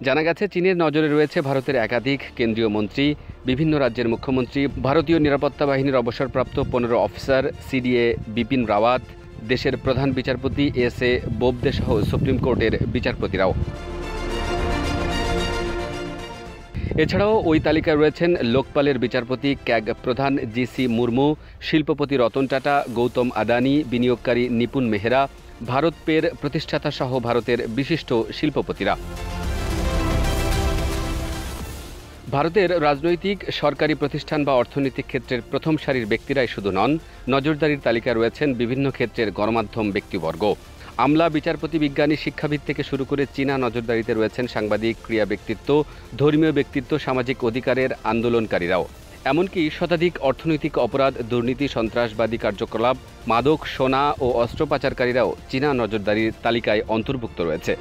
জানা গেছে, চীনের নজরে রয়েছে ভারতের একাধিক কেন্দ্রীয় মন্ত্রী, বিভিন্ন রাজ্যের মুখ্যমন্ত্রী, ভারতীয় নিরাপত্তা বাহিনীর অবসরপ্রাপ্ত 15 অফিসার, সিডিএ বিপিন রাওয়াত, দেশের প্রধান বিচারপতি এস.এ. বোবদে সহ সুপ্রিম কোর্টের বিচারপতিরাও। এছাড়াও ওই তালিকায় রয়েছেন লোকপালের বিচারপতি ক্যাগ প্রধান জি.সি. মুর্মু, শিল্পপতি রতন টাটা, গৌতম আদানি, বিনিয়োগকারী নিপুণ মেহরা, ভারত পের প্রতিষ্ঠাতা সহ ভারতের বিশিষ্ট শিল্পপতিরা। ভারতের রাজনৈতিক, সরকারি প্রতিষ্ঠান বা অর্থনৈতিক ক্ষেত্রের প্রথম সারির ব্যক্তিরাই শুধু নন, নজরদারির তালিকায় রয়েছেন বিভিন্ন ক্ষেত্রের গণমাধ্যম ব্যক্তিবর্গ। আমলা, বিচারপতি, বিজ্ঞানী, শিক্ষাবিদ থেকে শুরু করে চীনা নজরদারিতে রয়েছেন সাংবাদিক, ক্রীড়া ব্যক্তিত্ব, ধর্মীয় ব্যক্তিত্ব, সামাজিক অধিকারের আন্দোলনকারীরাও। এমনকি শতাধিক অর্থনৈতিক অপরাধ, দুর্নীতি, সন্ত্রাসবাদী কার্যকলাপ, মাদক, সোনা ও অস্ত্র পাচারকারীরাও চীনা নজরদারির তালিকায় অন্তর্ভুক্ত রয়েছে।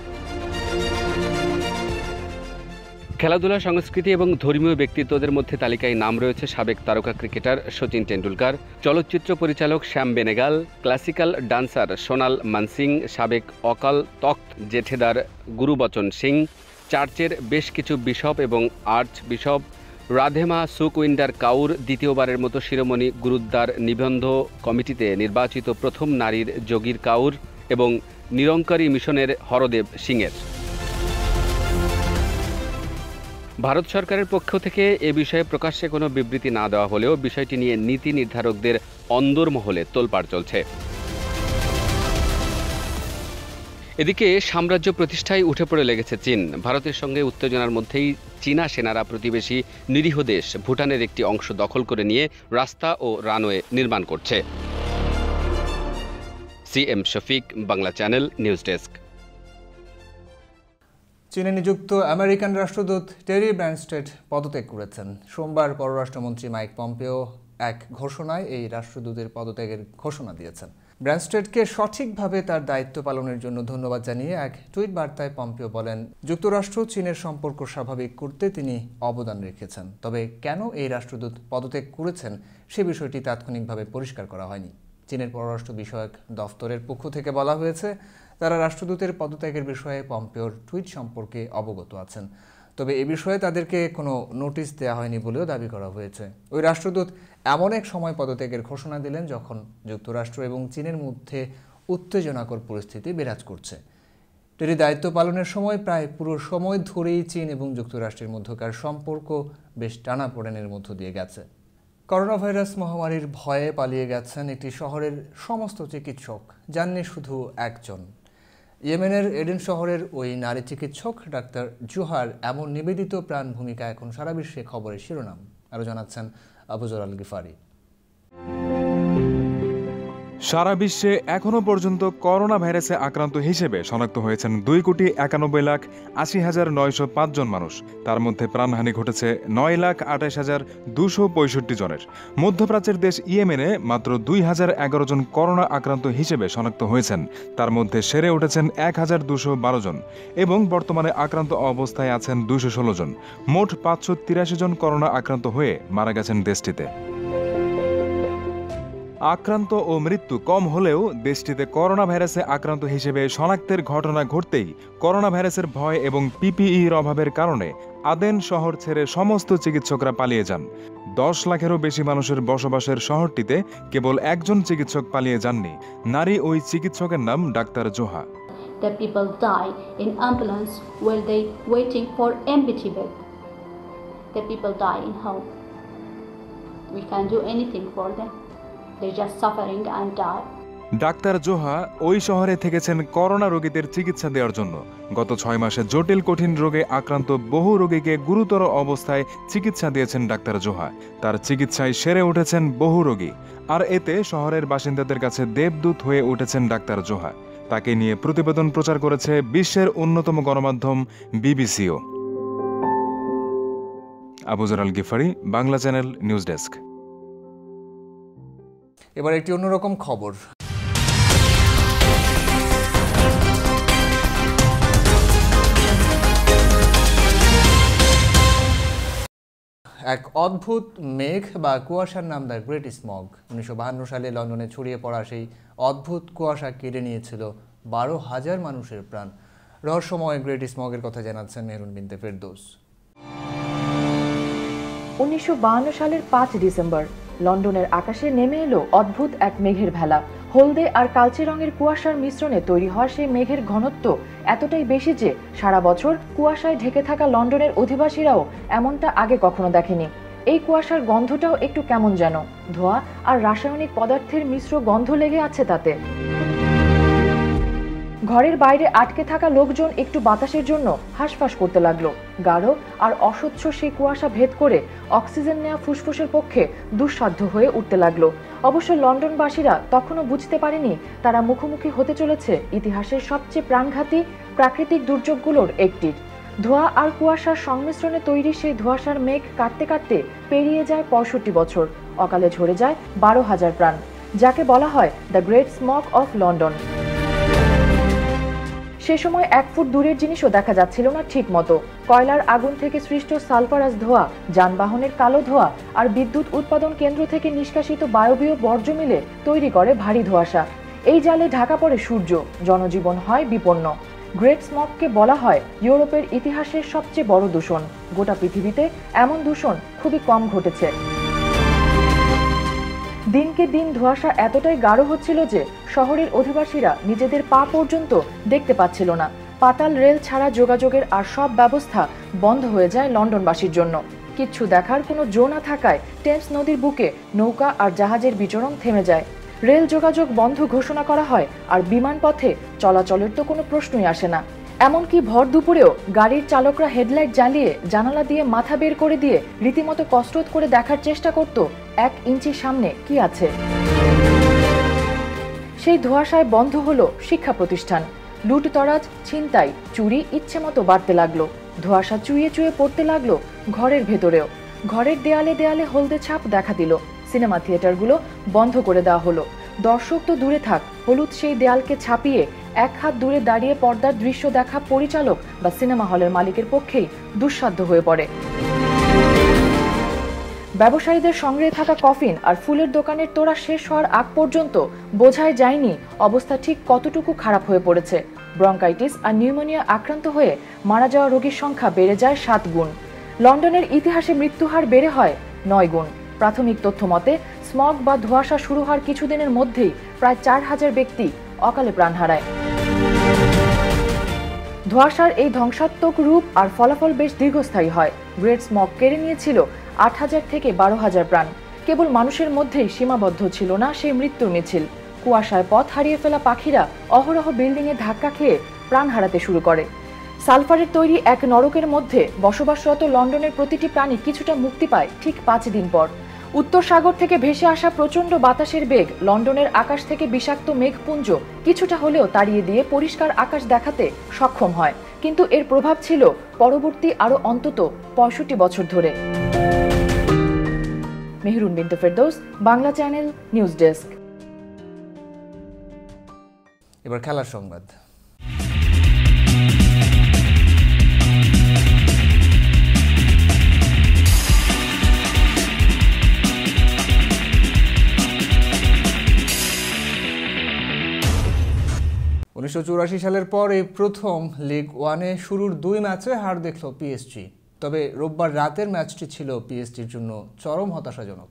খেলাধুলা, সংস্কৃতি এবং ধর্মীয় ব্যক্তিত্বদের মধ্যে তালিকায় নাম রয়েছে সাবেক তারকা ক্রিকেটার শচীন টেন্ডুলকার, চলচ্চিত্র পরিচালক শ্যাম বেনেগাল, ক্লাসিক্যাল ডান্সার সোনাল মানসিং, সাবেক অকাল তখ্ত জেঠেদার গুরুবচন সিং, চার্চের বেশ কিছু বিশপ এবং আর্চ বিশপ, রাধেমা সুকউইন্ডার কাউর, দ্বিতীয়বারের মতো শিরোমণি গুরুদ্বার নিবন্ধ কমিটিতে নির্বাচিত প্রথম নারীর যোগীর কাউর এবং নিরঙ্কারী মিশনের হরদেব সিংয়ের। ভারত সরকারের পক্ষ থেকে এ বিষয়ে প্রকাশ্যে কোনো বিবৃতি না দেওয়া হলেও বিষয়টি নিয়ে নীতি নির্ধারকদের অন্দরমহলে তোলপাড় চলছে। এদিকে সাম্রাজ্য প্রতিষ্ঠায় উঠে পড়ে লেগেছে চীন। ভারতের সঙ্গে উত্তেজনার মধ্যেই চীনা সেনারা প্রতিবেশী নিরীহ দেশ ভুটানের একটি অংশ দখল করে নিয়ে রাস্তা ও রানওয়ে নির্মাণ করছে। CM Shafiq, Bangla channel, news desk. চীনে নিযুক্ত আমেরিকান রাষ্ট্রদূত টেরি ব্র্যানস্টেড পদত্যাগ করেছেন। সোমবার পররাষ্ট্রমন্ত্রী মাইক পম্পেও এক ঘোষণায় এই রাষ্ট্রদূতের পদত্যাগের ঘোষণা দিয়েছেন। ব্র্যানস্টেডকে সঠিকভাবে তার দায়িত্ব পালনের জন্য ধন্যবাদ জানিয়ে এক টুইট বার্তায় পম্পেও বলেন, যুক্তরাষ্ট্র চীনের সম্পর্ক স্বাভাবিক করতে তিনি অবদান রেখেছেন। তবে কেন এই রাষ্ট্রদূত পদত্যাগ করেছেন সে বিষয়টি তাৎক্ষণিকভাবে পরিষ্কার করা হয়নি। চীনের পররাষ্ট্র বিষয়ক দফতরের পক্ষ থেকে বলা হয়েছে, তারা রাষ্ট্রদূতের পদত্যাগের বিষয়ে পম্পেওর টুইট সম্পর্কে অবগত আছেন। তবে এ বিষয়ে তাদেরকে কোনো নোটিশ দেওয়া হয়নি বলেও দাবি করা হয়েছে। ওই রাষ্ট্রদূত এমন এক সময় পদত্যাগের ঘোষণা দিলেন যখন যুক্তরাষ্ট্র এবং চীনের মধ্যে উত্তেজনাকর পরিস্থিতি বিরাজ করছে। টেরি দায়িত্ব পালনের সময় প্রায় পুরো সময় ধরেই চীন এবং যুক্তরাষ্ট্রের মধ্যকার সম্পর্ক বেশ টানাপোড়েনের মধ্য দিয়ে গেছে। করোনা ভাইরাস মহামারীর ভয়ে পালিয়ে গেছেন একটি শহরের সমস্ত চিকিৎসক, যাননি শুধু একজন। ইয়েমেনের এডেন শহরের ওই নারী চিকিৎসক ডাক্তার জুহার এমন নিবেদিত প্রাণ ভূমিকা এখন সারা বিশ্বে খবরের শিরোনাম। আরও জানাচ্ছেন আবুজর আল গিফারি। সারা বিশ্বে এখনো পর্যন্ত করোনা ভাইরাসে আক্রান্ত হিসেবে শনাক্ত হয়েছেন 2,91,80,905 জন মানুষ। তার মধ্যে প্রাণহানি ঘটেছে 9,28,265 জনের। মধ্যপ্রাচ্যের দেশ ইয়েমেনে মাত্র 2,011 জন করোনা আক্রান্ত হিসেবে শনাক্ত হয়েছেন। তার মধ্যে সেরে উঠেছেন 1,212 জন এবং বর্তমানে আক্রান্ত অবস্থায় আছেন 216 জন। মোট 583 জন করোনা আক্রান্ত হয়ে মারা গেছেন দেশটিতে। আক্রান্ত ও মৃত্যু কম হলেও দেশটিতে করোনা ভাইরাসে আক্রান্ত হিসেবে শনাক্তের ঘটনা ঘটতেই করোনা ভাইরাসের ভয় এবং পিপিইর অভাবের কারণে আদেন শহর ছেড়ে সমস্ত চিকিৎসকরা পালিয়ে যান। 10 লাখেরও বেশি মানুষের বসবাসের শহরটিতে কেবল একজন চিকিৎসক পালিয়ে যাননি। নারী ওই চিকিৎসকের নাম doctor Zoha. The people die in ambulance while they waiting for empty bed. The people die in home. We can't do anything for them. They're just suffering and die. Doctor Zoha ওই শহরে থেকেছেন করোনা রোগীদের চিকিৎসা দেওয়ার জন্য। গত 6 মাসে জটিল কঠিন রোগে আক্রান্ত বহু রোগীকে গুরুতর অবস্থায় চিকিৎসা দিয়েছেন ডাক্তার জোহা। তার চিকিৎসায় সেরে উঠেছেন বহু রোগী, আর এতে শহরের বাসিন্দাদের কাছে দেবদূত হয়ে উঠেছেন ডাক্তার জোহা। তাকে নিয়ে প্রতিবেদন প্রচার করেছে বিশ্বের অন্যতম গণমাধ্যম বিবিসিও। Abuzar Al Gifari, Bangla channel, news desk. এবার একটি অন্যরকম খবর। এক অদ্ভুত মেঘ বা কুয়াশার নাম দ্য গ্রেট স্মগ। 1952 সালে লন্ডনে ছড়িয়ে পড়া সেই অদ্ভুত কুয়াশা কেড়ে নিয়েছিল 12,000 মানুষের প্রাণ। রহস্যময় গ্রেট স্মগের কথা জানাচ্ছেন মেহরুন বিনতে ফেরদৌস। 1952 সালের 5 ডিসেম্বর লন্ডনের আকাশে নেমে এলো অদ্ভুত এক মেঘের ভেলা। হলদে আর কালচে রঙের কুয়াশার মিশ্রণে তৈরি হওয়া সেই মেঘের ঘনত্ব এতটাই বেশি যে সারা বছর কুয়াশায় ঢেকে থাকা লন্ডনের অধিবাসীরাও এমনটা আগে কখনো দেখেনি। এই কুয়াশার গন্ধটাও একটু কেমন যেন, ধোঁয়া আর রাসায়নিক পদার্থের মিশ্র গন্ধ লেগে আছে তাতে। ঘরের বাইরে আটকে থাকা লোকজন একটু বাতাসের জন্য হাঁসফাঁস করতে লাগলো। গাঢ় আর অস্বচ্ছ সেই কুয়াশা ভেদ করে অক্সিজেন নেওয়া ফুসফুসের পক্ষে দুঃসাধ্য হয়ে উঠতে লাগলো। অবশ্য লন্ডনবাসীরা তখনও বুঝতে পারেনি তারা মুখোমুখি হতে চলেছে ইতিহাসের সবচেয়ে প্রাণঘাতী প্রাকৃতিক দুর্যোগগুলোর একটি। ধোঁয়া আর কুয়াশার সংমিশ্রণে তৈরি সেই ধোঁয়াশার মেঘ কাটতে কাটতে পেরিয়ে যায় 65 বছর। অকালে ঝরে যায় 12,000 প্রাণ, যাকে বলা হয় the great smog of London. সে সময় 1 ফুট দূরের জিনিসও দেখা যাচ্ছিল না ঠিক মতো। কয়লার আগুন থেকে সৃষ্ট সালফারাস ধোঁয়া, যানবাহনের কালো ধোঁয়া আর বিদ্যুৎ উৎপাদন কেন্দ্র থেকে নিষ্কাশিত বায়বীয় বর্জ্য মিলে তৈরি করে ভারী ধোঁয়াশা। এই জালে ঢাকা পড়ে সূর্য, জনজীবন হয় বিপন্ন। গ্রেট স্মগকে বলা হয় ইউরোপের ইতিহাসের সবচেয়ে বড় দূষণ। গোটা পৃথিবীতে এমন দূষণ খুবই কম ঘটেছে। দিনকে দিন ধোঁয়াশা এতটাই গাঢ় হচ্ছিল যে শহরের অধিবাসীরা নিজেদের পা পর্যন্ত দেখতে পাচ্ছিল না। পাতাল রেল ছাড়া যোগাযোগের আর সব ব্যবস্থা বন্ধ হয়ে যায় লন্ডনবাসীর জন্য। কিচ্ছু দেখার কোনো জো না থাকায় টেমস নদীর বুকে নৌকা আর জাহাজের বিচরণ থেমে যায়। রেল যোগাযোগ বন্ধ ঘোষণা করা হয়, আর বিমান পথে চলাচলের তো কোনো প্রশ্নই আসে না। এমনকি ভর দুপুরেও গাড়ির চালকরা হেডলাইট জ্বালিয়ে জানালা দিয়ে মাথা বের করে দিয়ে রীতিমতো কসরত করে দেখার চেষ্টা করত 1 ইঞ্চি সামনে কি আছে। সেই ধোঁয়াশায় বন্ধ হলো শিক্ষা প্রতিষ্ঠান। লুটতরাজ, ছিনতাই, চুরি ইচ্ছে মতো বাড়তে লাগলো। ধোঁয়াশা চুইয়ে চুইয়ে পড়তে লাগলো ঘরের ভেতরেও। ঘরের দেয়ালে দেয়ালে হলদে ছাপ দেখা দিল। সিনেমা থিয়েটারগুলো বন্ধ করে দেওয়া হলো। দর্শক তো দূরে থাক, হলুদ সেই দেয়ালকে ছাপিয়ে 1 হাত দূরে দাঁড়িয়ে পর্দার দৃশ্য দেখা পরিচালক বা সিনেমা হলের মালিকের পক্ষেই দুঃসাধ্য হয়ে পড়ে। ব্যবসায়ীদের সংগ্রহে থাকা কফিন আর ফুলের দোকানের তোড়া শেষ হওয়ার আগ পর্যন্ত বোঝাই যায়নি অবস্থা ঠিক কতটুকু খারাপ হয়ে পড়েছে। ব্রঙ্কাইটিস আর নিউমোনিয়া আক্রান্ত হয়ে মারা যাওয়া রোগীর সংখ্যা বেড়ে যায় 7 গুণ। লন্ডনের ইতিহাসে মৃত্যুহার বেড়ে হয় 9 গুণ। প্রাথমিক তথ্য মতে স্মগ বা ধোঁয়াশা শুরু হওয়ার কিছুদিনের মধ্যেই প্রায় 4000 ব্যক্তি অকালে প্রাণ হারায়। ধোঁয়াশার এই ধ্বংসাত্মক রূপ আর ফলাফল বেশ দীর্ঘস্থায়ী হয়। গ্রেট স্মগ কেড়ে নিয়েছিল 8000 থেকে 12000 প্রাণ। কেবল মানুষের মধ্যেই সীমাবদ্ধ ছিল না সেই মৃত্যুর মিছিল। কুয়াশায় পথ হারিয়ে ফেলা পাখিরা অহরহ বিল্ডিংয়ে ধাক্কা খেয়ে প্রাণ হারাতে শুরু করে। সালফারের তৈরি এক নরকের মধ্যে বসবাসরত লন্ডনের প্রতিটি প্রাণী কিছুটা মুক্তি পায় ঠিক 5 দিন পর। উত্তর সাগর থেকে ভেসে আসা প্রচণ্ড বাতাসের বেগ লন্ডনের আকাশ থেকে বিষাক্ত মেঘপুঞ্জ কিছুটা হলেও তাড়িয়ে দিয়ে পরিষ্কার আকাশ দেখাতে সক্ষম হয়, কিন্তু এর প্রভাব ছিল পরবর্তী আরও অন্তত 65 বছর ধরে। মেহরুন বিনতে Ferdous, Bangla channel, news desk. এবার খেলার সংবাদ। সালের পর এই প্রথম লিগ ওয়ানে শুরুর 2 ম্যাচে হার দেখল পিএসজি। তবে রোববার রাতের ম্যাচটি ছিল পিএসজির জন্য চরম হতাশাজনক।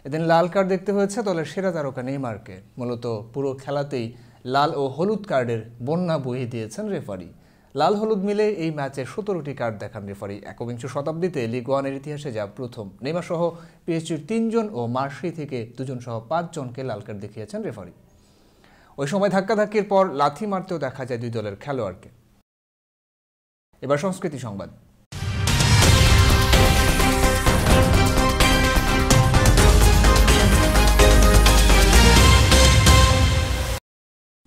এদিন লাল কার্ড দেখতে হয়েছে দলের সেরা তারকা নেইমারকে। মূলত পুরো খেলাতেই লাল ও হলুদ কার্ডের বন্যা বইয়ে দিয়েছেন রেফারি। লাল হলুদ মিলে এই ম্যাচে 17টি কার্ড দেখান রেফারি। একবিংশ শতাব্দীতে লিগ ওয়ানের ইতিহাসে যা প্রথম। নেইমার সহ পিএসজির 3 জন ও মার্সি থেকে 2 জন সহ 5 জনকে লাল কার্ড দেখিয়েছেন রেফারি। ওই সময় ধাক্কাধাক্কির পর লাথি মারতেও দেখা যায় 2 দলের খেলোয়াড়কে। এবার সংস্কৃতি সংবাদ।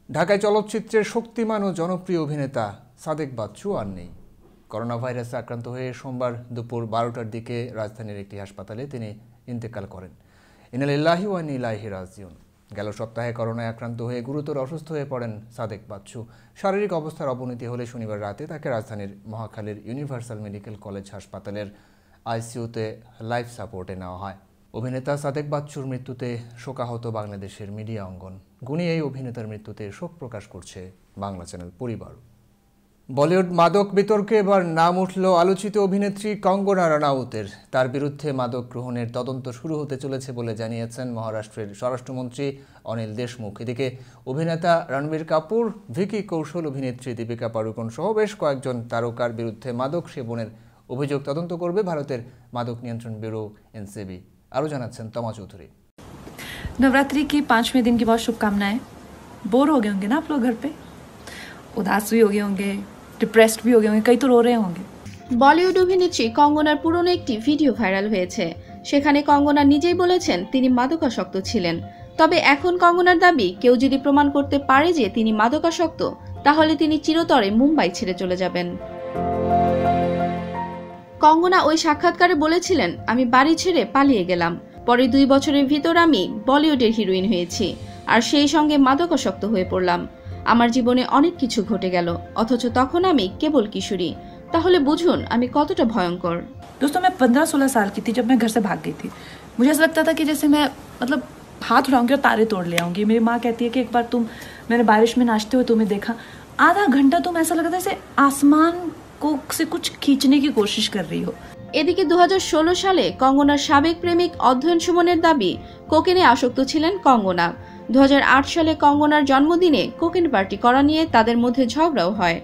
ঢাকায় চলচ্চিত্রের শক্তিমান ও জনপ্রিয় অভিনেতা সাদেক বাচ্চু আর নেই। করোনা ভাইরাসে আক্রান্ত হয়ে সোমবার দুপুর 12টার দিকে রাজধানীর একটি হাসপাতালে তিনি ইন্তেকাল করেন। ইন্না লিল্লাহি ওয়া ইন্না ইলাইহি রাজিউন। গেল সপ্তাহে করোনায় আক্রান্ত হয়ে গুরুতর অসুস্থ হয়ে পড়েন সাদেক বাচ্চু। শারীরিক অবস্থার অবনতি হলে শনিবার রাতে তাকে রাজধানীর মহাখালীর ইউনিভার্সাল মেডিকেল কলেজ হাসপাতালের আইসিইউতে লাইফ সাপোর্টে নেওয়া হয়। অভিনেতা সাদেক বাচ্চুর মৃত্যুতে শোকাহত বাংলাদেশের মিডিয়া অঙ্গন। গুণী এই অভিনেতার মৃত্যুতে শোক প্রকাশ করছে বাংলা চ্যানেল পরিবার। বলিউড মাদক বিতর্কে এবার নাম উঠল আলোচিত অভিনেত্রী কঙ্গনা রানাউতের। তার বিরুদ্ধে মাদক গ্রহণের তদন্ত শুরু হতে চলেছে বলে জানিয়েছেন মহারাষ্ট্রের স্বরাষ্ট্রমন্ত্রী অনিল দেশমুখ। এদিকে অভিনেতা রণবীর কাপুর, ভিকি কৌশল, অভিনেত্রী দীপিকা পাড়ুকোন সহ বেশ কয়েকজন তারকার বিরুদ্ধে মাদক সেবনের অভিযোগ তদন্ত করবে ভারতের মাদক নিয়ন্ত্রণ ব্যুরো এনসিবি। আরও জানাচ্ছেন তমা চৌধুরী। नवरात्रि की 5वें दिन की बहुत शुभकामनाएं। बोर हो गए होंगे ना आप लोग घर पे, उदास भी हो गए होंगे, डिप्रेस्ड भी हो गए होंगे, कई तो रो रहे होंगे। বলিউড অভিনেত্রী কঙ্গনার পুরনো একটি ভিডিও ভাইরাল হয়েছে। সেখানে কঙ্গনা নিজেই বলেছেন তিনি মাদকাসক্ত ছিলেন। তবে এখন কঙ্গনার দাবি, কেউ যদি প্রমাণ করতে পারে যে তিনি মাদকাসক্ত, তাহলে তিনি চিরতরে মুম্বাই ছেড়ে চলে যাবেন। কঙ্গনা ওই সাক্ষাৎকারে বলেছিলেন, আমি বাড়ি ছেড়ে পালিয়ে গেলাম, পরে 2 বছরের ভিতর আমি বলিউডের হিরোইন হয়েছি, আর সেই সঙ্গে মাদকাসক্ত হয়ে পড়লাম। আমার জীবনে অনেক কিছু ঘটে গেল, অথচ তখন আমি কেবল কিশোরী। তাহলে বুঝুন আমি কতটা ভয়ঙ্কর। दोस्तों मैं 15-16 साल की थी जब मैं घर से भाग गई थी। मुझे ऐसा लगता था कि जैसे मैं मतलब हाथ उठाऊंगी और तारे तोड़ ले आऊंगी। मेरी माँ कहती है कि एक बार मैंने बारिश में नाचते हुए तुम्हें देखा, आधा घंटा तुम ऐसा लगा था जैसे आसमान को से कुछ खींचने की कोशिश कर रही हो। এদিকে 2016 সালে কঙ্গনার সাবেক প্রেমিক অধ্যয়ন সুমনের দাবি, কোকেনে আসক্ত ছিলেন কঙ্গনা। 2008 সালে কঙ্গনার জন্মদিনে কোকেন পার্টি করা নিয়ে তাদের মধ্যে ঝগড়াও হয়।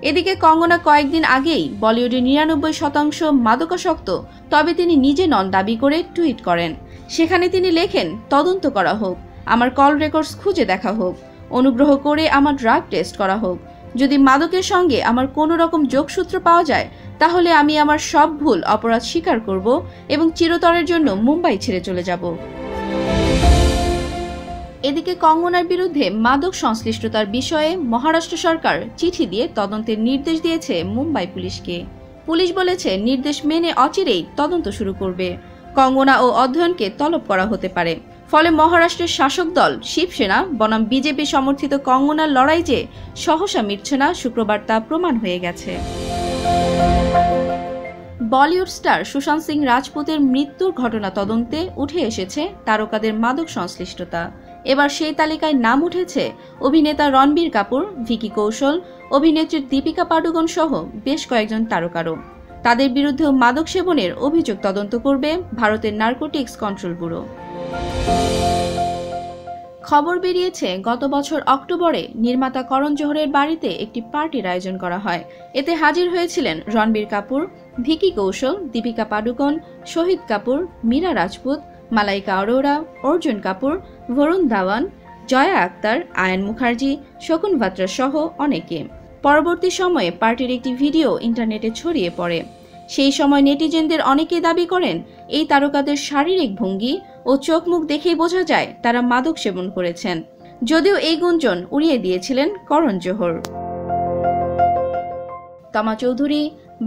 এদিকে কঙ্গনা কয়েকদিন আগেই বলিউডের 99% মাদকাসক্ত, তবে তিনি নিজে নন দাবি করে টুইট করেন। সেখানে তিনি লেখেন, তদন্ত করা হোক, আমার কল রেকর্ডস খুঁজে দেখা হোক, অনুগ্রহ করে আমার ড্রাগ টেস্ট করা হোক। যদি মাদকের সঙ্গে আমার কোনো রকম যোগসূত্র পাওয়া যায় তাহলে আমি আমার সব ভুল অপরাধ স্বীকার করব এবং চিরতরের জন্য মুম্বাই ছেড়ে চলে যাব। এদিকে কঙ্গনার বিরুদ্ধে মাদক সংশ্লিষ্টতার বিষয়ে মহারাষ্ট্র সরকার চিঠি দিয়ে তদন্তের নির্দেশ দিয়েছে মুম্বাই পুলিশকে। পুলিশ বলেছে নির্দেশ মেনে অচিরেই তদন্ত শুরু করবে। কঙ্গনা ও অধ্যয়নকে তলব করা হতে পারে। ফলে মহারাষ্ট্রের শাসক দল শিবসেনা বনাম বিজেপি সমর্থিত কঙ্গনার লড়াই যে সহসা মিটছে না, শুক্রবার তা প্রমাণ হয়ে গেছে। বলিউড স্টার সুশান্ত সিং রাজপুতের মৃত্যুর ঘটনা তদন্তে উঠে এসেছে তারকাদের মাদক সংশ্লিষ্টতা। এবার সেই তালিকায় নাম উঠেছে অভিনেতা রণবীর কাপুর, ভিকি কৌশল, অভিনেত্রী দীপিকা পাডুকোন সহ বেশ কয়েকজন তারকারও। তাদের বিরুদ্ধেও মাদক সেবনের অভিযোগ তদন্ত করবে ভারতের নার্কোটিক্স কন্ট্রোল ব্যুরো। খবর বেরিয়েছে গত বছর অক্টোবরে নির্মাতা করণ জোহরের বাড়িতে একটি পার্টির আয়োজন করা হয়। এতে হাজির হয়েছিলেন রণবীর কাপুর, ভিকি কৌশল, দীপিকা পাডুকোন, শহীদ কাপুর, মীরা রাজপুত, মালাইকা অরোরা, অর্জুন কাপুর, বরুণ ধাওয়ান, জয়া আক্তার, আয়ান মুখার্জি, শকুন বাত্রা সহ অনেকে। পরবর্তী সময়ে পার্টির একটি ভিডিও ইন্টারনেটে ছড়িয়ে পড়ে। সেই সময় নেটিজেনদের অনেকেই দাবি করেন এই তারকাদের শারীরিক ভঙ্গি ও চোখ মুখ দেখেই বোঝা যায় তারা মাদক সেবন করেছেন, যদিও এই গুঞ্জন উড়িয়ে দিয়েছিলেন Karan Johar. Toma Chowdhury,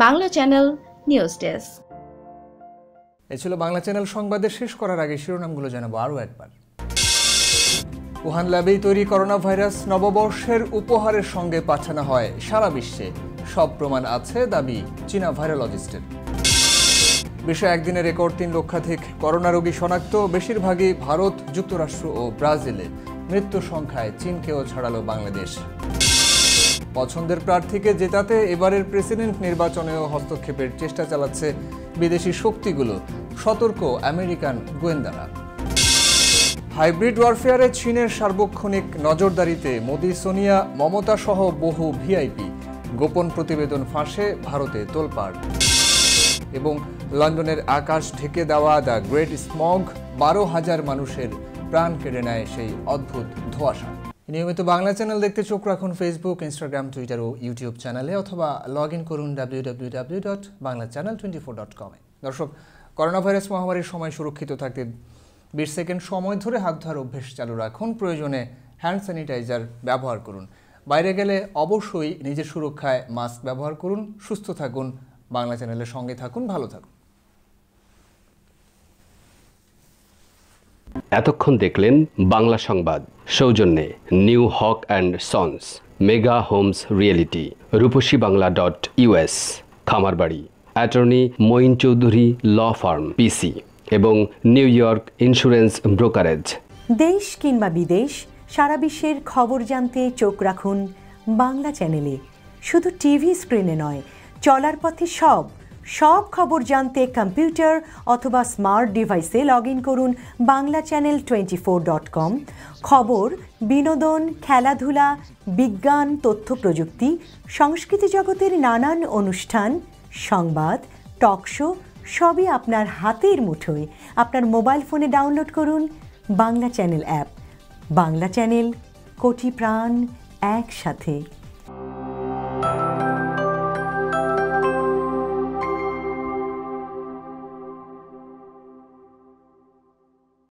Bangla channel, news desk. এ ছিল বাংলা চ্যানেল সংবাদের শেষ করার আগে শিরোনামগুলো জানাবো আরও একবার। উহান ল্যাবেই তৈরি করোনা ভাইরাস নববর্ষের উপহারের সঙ্গে পাঠানো হয় সারা বিশ্বে, সব প্রমাণ আছে দাবি চীনা ভাইরোলজিস্টের। বিশ্বে একদিনে রেকর্ড 3 লক্ষাধিক করোনা রোগী শনাক্ত, বেশিরভাগই ভারত, যুক্তরাষ্ট্র ও ব্রাজিলে। মৃত্যু সংখ্যায় চীনকেও ছাড়ালো বাংলাদেশ। পছন্দের প্রার্থীকে জেতাতে এবারের প্রেসিডেন্ট নির্বাচনেও হস্তক্ষেপের চেষ্টা চালাচ্ছে বিদেশি শক্তিগুলো, সতর্ক আমেরিকান গোয়েন্দারা। হাইব্রিড ওয়ারফেয়ারে চীনের সার্বক্ষণিক নজরদারিতে মোদি, সোনিয়া, মমতা সহ বহু ভিআইপি। গোপন প্রতিবেদন ফাঁসে ভারতে তোলপাড়। এবং লন্ডনের আকাশ ঢেকে দেওয়া দ্য গ্রেট স্মগ, 12,000 মানুষের প্রাণ কেড়ে নেয় সেই অদ্ভুত ধোঁয়াশা। নিয়মিত বাংলা চ্যানেল দেখতে চোখ রাখুন ফেসবুক, ইনস্টাগ্রাম, টুইটার ও ইউটিউব চ্যানেলে, অথবা লগ ইন করুন www.banglachannel24.com-এ। দর্শক, করোনা ভাইরাস মহামারীর সময় সুরক্ষিত থাকতে 20 সেকেন্ড সময় ধরে হাত ধোয়ার অভ্যেস চালু রাখুন। প্রয়োজনে হ্যান্ড স্যানিটাইজার ব্যবহার করুন। বাইরে গেলে অবশ্যই নিজের সুরক্ষায় মাস্ক ব্যবহার করুন। সুস্থ থাকুন, বাংলা চ্যানেলের সঙ্গে থাকুন, ভালো থাকুন। এতক্ষণ দেখলেন বাংলা সংবাদ, সৌজন্যে New Haque and sons, Mega Homes Realty, রূপসীবাংলা.us, Khamarbari, attorney Moin Chowdhury law firm PC এবং নিউ ইয়র্ক ইন্স্যুরেন্স ব্রোকারেজ। দেশ কিংবা বিদেশ, সারা বিশ্বের খবর জানতে চোখ রাখুন বাংলা চ্যানেলে। শুধু টিভি স্ক্রিনে নয়, চলার পথে সব খবর জানতে কম্পিউটার অথবা স্মার্ট ডিভাইসে লগ ইন করুন banglaChannel24.com। খবর, বিনোদন, খেলাধুলা, বিজ্ঞান, তথ্য প্রযুক্তি, সংস্কৃতি জগতের নানান অনুষ্ঠান, সংবাদ, টক শো সবই আপনার হাতের মুঠোয়। আপনার মোবাইল ফোনে ডাউনলোড করুন Bangla channel app. Bangla channel, কোটি প্রাণ একসাথে।